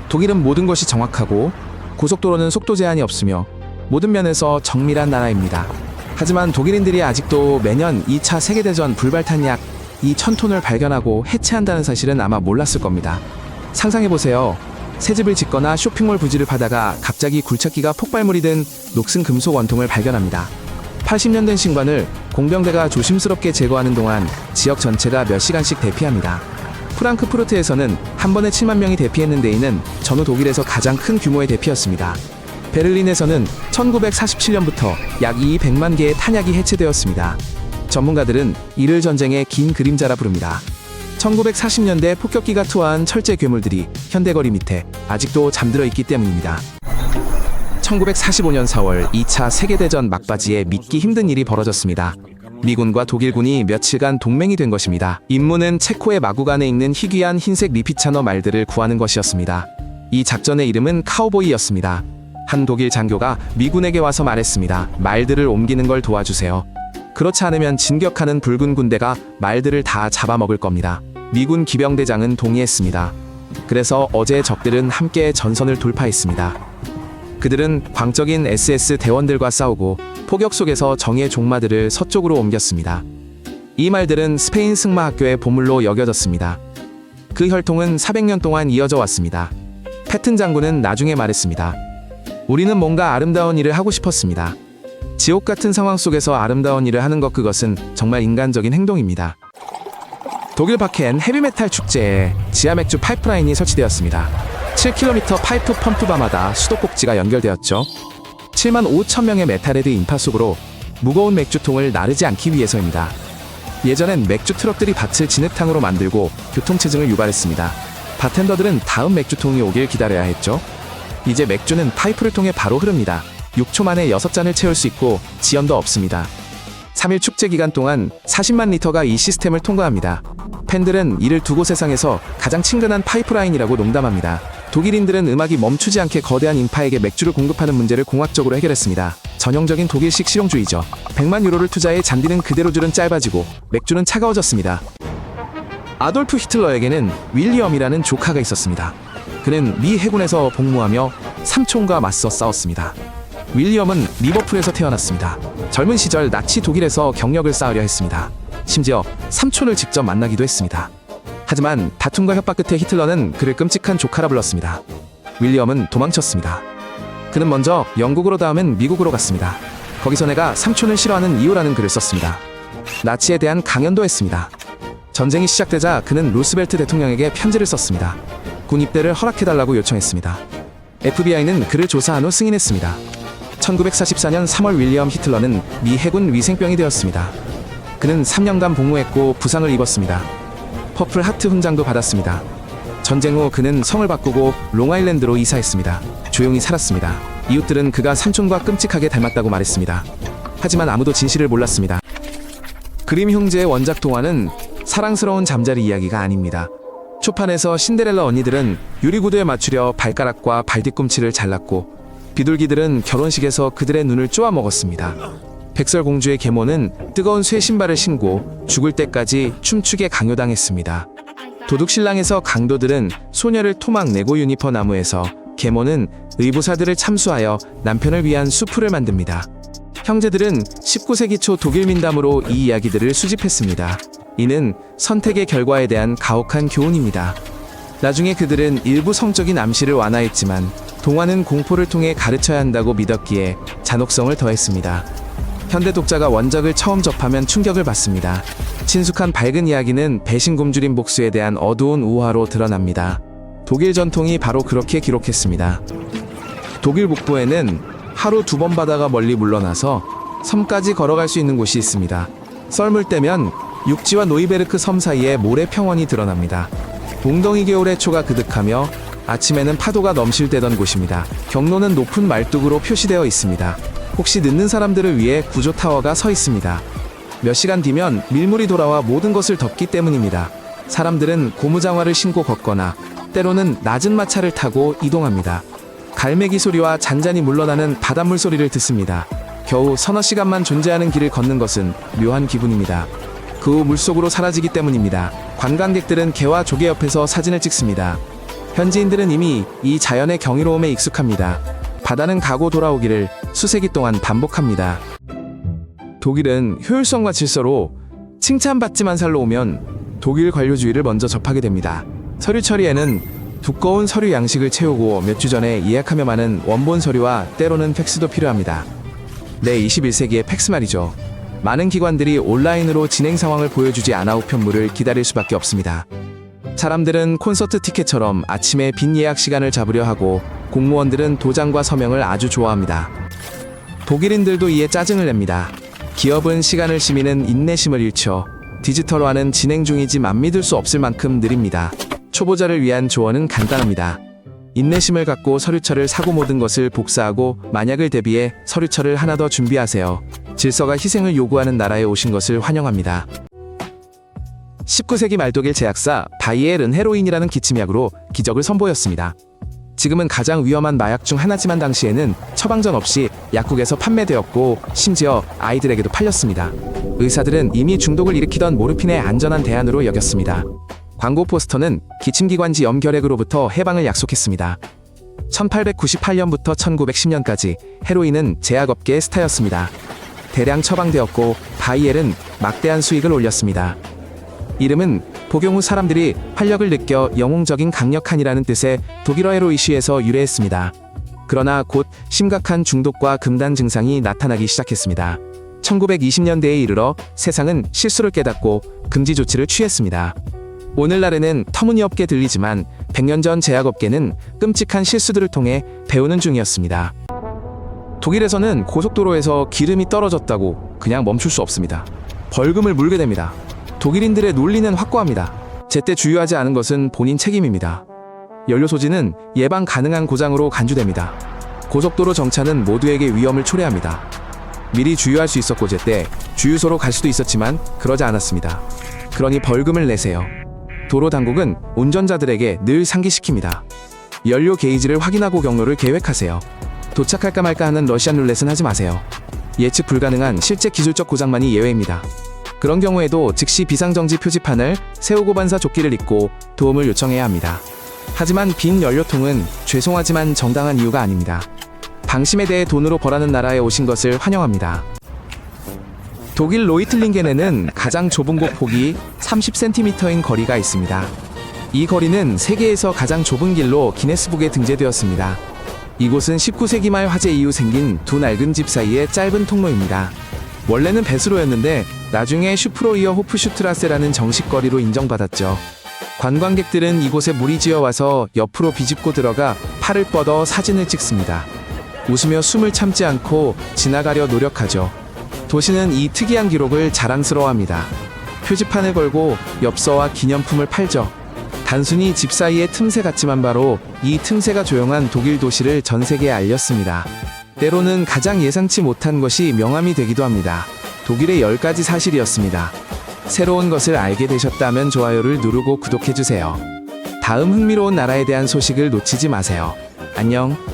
독일은 모든 것이 정확하고 고속도로는 속도 제한이 없으며 모든 면에서 정밀한 나라입니다. 하지만 독일인들이 아직도 매년 2차 세계대전 불발탄 약 2,000톤을 발견하고 해체한다는 사실은 아마 몰랐을 겁니다. 상상해보세요. 새집을 짓거나 쇼핑몰 부지를 파다가 갑자기 굴착기가 폭발물이 든 녹슨 금속 원통을 발견합니다. 80년 된 신관을 공병대가 조심스럽게 제거하는 동안 지역 전체가 몇 시간씩 대피합니다. 프랑크푸르트에서는 한 번에 7만 명이 대피했는데 이는 전후 독일에서 가장 큰 규모의 대피였습니다. 베를린에서는 1947년부터 약 200만 개의 탄약이 해체되었습니다. 전문가들은 이를 전쟁의 긴 그림자라 부릅니다. 1940년대 폭격기가 투하한 철제 괴물들이 현대거리 밑에 아직도 잠들어 있기 때문입니다. 1945년 4월 2차 세계대전 막바지에 믿기 힘든 일이 벌어졌습니다. 미군과 독일군이 며칠간 동맹이 된 것입니다. 임무는 체코의 마구간에 있는 희귀한 흰색 리피차너 말들을 구하는 것이었습니다. 이 작전의 이름은 카우보이였습니다. 한 독일 장교가 미군에게 와서 말했습니다. 말들을 옮기는 걸 도와주세요. 그렇지 않으면 진격하는 붉은 군대가 말들을 다 잡아먹을 겁니다. 미군 기병대장은 동의했습니다. 그래서 어제 적들은 함께 전선을 돌파했습니다. 그들은 광적인 SS 대원들과 싸우고 포격 속에서 정의의 종마들을 서쪽으로 옮겼습니다. 이 말들은 스페인 승마 학교의 보물로 여겨졌습니다. 그 혈통은 400년 동안 이어져 왔습니다. 패튼 장군은 나중에 말했습니다. 우리는 뭔가 아름다운 일을 하고 싶었습니다. 지옥 같은 상황 속에서 아름다운 일을 하는 것, 그것은 정말 인간적인 행동입니다. 독일 바켄 헤비메탈 축제에 지하 맥주 파이프라인이 설치되었습니다. 7km 파이프 펌프바마다 수도꼭지가 연결되었죠. 7만 5천 명의 메탈헤드 인파 속으로 무거운 맥주통을 나르지 않기 위해서입니다. 예전엔 맥주 트럭들이 밭을 진흙탕으로 만들고 교통체증을 유발했습니다. 바텐더들은 다음 맥주통이 오길 기다려야 했죠. 이제 맥주는 파이프를 통해 바로 흐릅니다. 6초 만에 6잔을 채울 수 있고 지연도 없습니다. 3일 축제 기간 동안 40만 리터가 이 시스템을 통과합니다. 팬들은 이를 두고 세상에서 가장 친근한 파이프라인이라고 농담합니다. 독일인들은 음악이 멈추지 않게 거대한 인파에게 맥주를 공급하는 문제를 공학적으로 해결했습니다. 전형적인 독일식 실용주의죠. 100만 유로를 투자해 잔디는 그대로 줄은 짧아지고 맥주는 차가워졌습니다. 아돌프 히틀러에게는 윌리엄이라는 조카가 있었습니다. 그는 미 해군에서 복무하며 삼촌과 맞서 싸웠습니다. 윌리엄은 리버풀에서 태어났습니다. 젊은 시절 나치 독일에서 경력을 쌓으려 했습니다. 심지어 삼촌을 직접 만나기도 했습니다. 하지만 다툼과 협박 끝에 히틀러는 그를 끔찍한 조카라 불렀습니다. 윌리엄은 도망쳤습니다. 그는 먼저 영국으로, 다음은 미국으로 갔습니다. 거기서 내가 삼촌을 싫어하는 이유라는 글을 썼습니다. 나치에 대한 강연도 했습니다. 전쟁이 시작되자 그는 루스벨트 대통령에게 편지를 썼습니다. 군 입대를 허락해달라고 요청했습니다. FBI는 그를 조사한 후 승인했습니다. 1944년 3월 윌리엄 히틀러는 미 해군 위생병이 되었습니다. 그는 3년간 복무했고 부상을 입었습니다. 퍼플 하트 훈장도 받았습니다. 전쟁 후 그는 성을 바꾸고 롱아일랜드로 이사했습니다. 조용히 살았습니다. 이웃들은 그가 삼촌과 끔찍하게 닮았다고 말했습니다. 하지만 아무도 진실을 몰랐습니다. 그림 형제의 원작 동화는 사랑스러운 잠자리 이야기가 아닙니다. 초판에서 신데렐라 언니들은 유리구두에 맞추려 발가락과 발뒤꿈치를 잘랐고 비둘기들은 결혼식에서 그들의 눈을 쪼아 먹었습니다. 백설공주의 계모는 뜨거운 쇠 신발을 신고 죽을 때까지 춤추게 강요당했습니다. 도둑신랑에서 강도들은 소녀를 토막내고 유니퍼 나무에서, 계모는 의부사들을 참수하여 남편을 위한 수풀을 만듭니다. 형제들은 19세기 초 독일 민담으로 이 이야기들을 수집했습니다. 이는 선택의 결과에 대한 가혹한 교훈입니다. 나중에 그들은 일부 성적인 암시를 완화했지만 동화는 공포를 통해 가르쳐야 한다고 믿었기에 잔혹성을 더했습니다. 현대 독자가 원작을 처음 접하면 충격을 받습니다. 친숙한 밝은 이야기는 배신 굶주린 복수에 대한 어두운 우화로 드러납니다. 독일 전통이 바로 그렇게 기록했습니다. 독일 북부에는 하루 2번 바다가 멀리 물러나서 섬까지 걸어갈 수 있는 곳이 있습니다. 썰물 때면 육지와 노이베르크 섬 사이에 모래 평원이 드러납니다. 웅덩이 겨울의 초가 그득하며 아침에는 파도가 넘실대던 곳입니다. 경로는 높은 말뚝으로 표시되어 있습니다. 혹시 늦는 사람들을 위해 구조타워가 서 있습니다. 몇 시간 뒤면 밀물이 돌아와 모든 것을 덮기 때문입니다. 사람들은 고무장화를 신고 걷거나 때로는 낮은 마차를 타고 이동합니다. 갈매기 소리와 잔잔히 물러나는 바닷물 소리를 듣습니다. 겨우 서너 시간만 존재하는 길을 걷는 것은 묘한 기분입니다. 그 후 물속으로 사라지기 때문입니다. 관광객들은 개와 조개 옆에서 사진을 찍습니다. 현지인들은 이미 이 자연의 경이로움에 익숙합니다. 바다는 가고 돌아오기를 수세기 동안 반복합니다. 독일은 효율성과 질서로 칭찬받지만 살러 오면 독일 관료주의를 먼저 접하게 됩니다. 서류 처리에는 두꺼운 서류 양식을 채우고 몇 주 전에 예약하며 많은 원본 서류와 때로는 팩스도 필요합니다. 네, 21세기의 팩스 말이죠. 많은 기관들이 온라인으로 진행 상황을 보여주지 않아 우편물을 기다릴 수밖에 없습니다. 사람들은 콘서트 티켓처럼 아침에 빈 예약 시간을 잡으려 하고 공무원들은 도장과 서명을 아주 좋아합니다. 독일인들도 이에 짜증을 냅니다. 기업은 시간을, 시민은 인내심을 잃죠. 디지털화는 진행 중이지만 믿을 수 없을 만큼 느립니다. 초보자를 위한 조언은 간단합니다. 인내심을 갖고 서류처를 사고 모든 것을 복사하고 만약을 대비해 서류처를 하나 더 준비하세요. 질서가 희생을 요구하는 나라에 오신 것을 환영합니다. 19세기 말 독일 제약사 바이엘은 헤로인이라는 기침약으로 기적을 선보였습니다. 지금은 가장 위험한 마약 중 하나지만 당시에는 처방전 없이 약국에서 판매되었고 심지어 아이들에게도 팔렸습니다. 의사들은 이미 중독을 일으키던 모르핀의 안전한 대안으로 여겼습니다. 광고 포스터는 기침기관지 염결핵으로부터 해방을 약속했습니다. 1898년부터 1910년까지 헤로인은 제약업계의 스타였습니다. 대량 처방되었고 바이엘은 막대한 수익을 올렸습니다. 이름은 복용 후 사람들이 활력을 느껴 영웅적인 강력한이라는 뜻의 독일어 헤로이시에서 유래했습니다. 그러나 곧 심각한 중독과 금단 증상이 나타나기 시작했습니다. 1920년대에 이르러 세상은 실수를 깨닫고 금지 조치를 취했습니다. 오늘날에는 터무니없게 들리지만 100년 전 제약업계는 끔찍한 실수들을 통해 배우는 중이었습니다. 독일에서는 고속도로에서 기름이 떨어졌다고 그냥 멈출 수 없습니다. 벌금을 물게 됩니다. 독일인들의 논리는 확고합니다. 제때 주의하지 않은 것은 본인 책임입니다. 연료 소지는 예방 가능한 고장으로 간주됩니다. 고속도로 정차는 모두에게 위험을 초래합니다. 미리 주유할 수 있었고 제때 주유소로 갈 수도 있었지만 그러지 않았습니다. 그러니 벌금을 내세요. 도로 당국은 운전자들에게 늘 상기시킵니다. 연료 게이지를 확인하고 경로를 계획하세요. 도착할까 말까 하는 러시안 룰렛은 하지 마세요. 예측 불가능한 실제 기술적 고장만이 예외입니다. 그런 경우에도 즉시 비상정지 표지판을 세우고 반사 조끼를 입고 도움을 요청해야 합니다. 하지만 빈 연료통은 죄송하지만 정당한 이유가 아닙니다. 방심에 대해 돈으로 벌하는 나라에 오신 것을 환영합니다. 독일 로이틀링겐에는 가장 좁은 곳 폭이 30cm인 거리가 있습니다. 이 거리는 세계에서 가장 좁은 길로 기네스북에 등재되었습니다. 이곳은 19세기 말 화재 이후 생긴 두 낡은 집 사이의 짧은 통로입니다. 원래는 배수로였는데 나중에 슈프로이어 호프슈트라세라는 정식 거리로 인정받았죠. 관광객들은 이곳에 물이 지어와서 옆으로 비집고 들어가 팔을 뻗어 사진을 찍습니다. 웃으며 숨을 참지 않고 지나가려 노력하죠. 도시는 이 특이한 기록을 자랑스러워합니다. 표지판을 걸고 엽서와 기념품을 팔죠. 단순히 집 사이의 틈새 같지만 바로 이 틈새가 조용한 독일 도시를 전 세계에 알렸습니다. 때로는 가장 예상치 못한 것이 명함이 되기도 합니다. 독일의 10가지 사실이었습니다. 새로운 것을 알게 되셨다면 좋아요를 누르고 구독해주세요. 다음 흥미로운 나라에 대한 소식을 놓치지 마세요. 안녕.